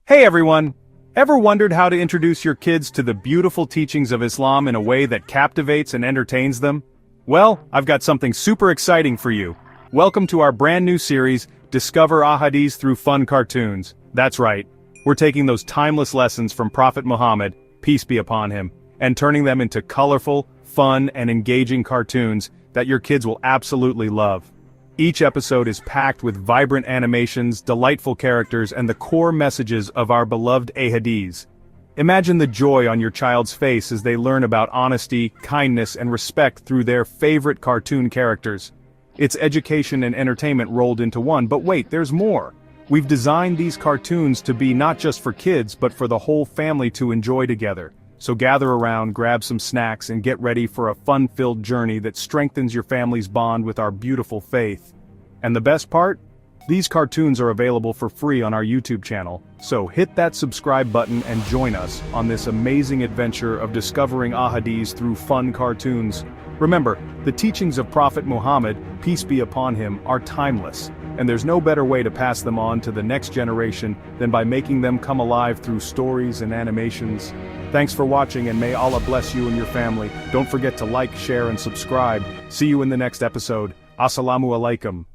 Hey everyone! Ever wondered how to introduce your kids to the beautiful teachings of Islam in a way that captivates and entertains them? Well, I've got something super exciting for you. Welcome to our brand new series, Discover Ahadith Through Fun Cartoons. That's right, we're taking those timeless lessons from Prophet Muhammad, peace be upon him, and turning them into colorful, fun, and engaging cartoons that your kids will absolutely love. Each episode is packed with vibrant animations, delightful characters, and the core messages of our beloved ahadiths. Imagine the joy on your child's face as they learn about honesty, kindness, and respect through their favorite cartoon characters. It's education and entertainment rolled into one, but wait, there's more. We've designed these cartoons to be not just for kids, but for the whole family to enjoy together. So gather around, grab some snacks, and get ready for a fun-filled journey that strengthens your family's bond with our beautiful faith. And the best part? These cartoons are available for free on our YouTube channel, so hit that subscribe button and join us on this amazing adventure of discovering ahadiths through fun cartoons. Remember, the teachings of Prophet Muhammad, peace be upon him, are timeless, and there's no better way to pass them on to the next generation than by making them come alive through stories and animations. Thanks for watching, and may Allah bless you and your family. Don't forget to like, share, and subscribe. See you in the next episode. Assalamu alaikum.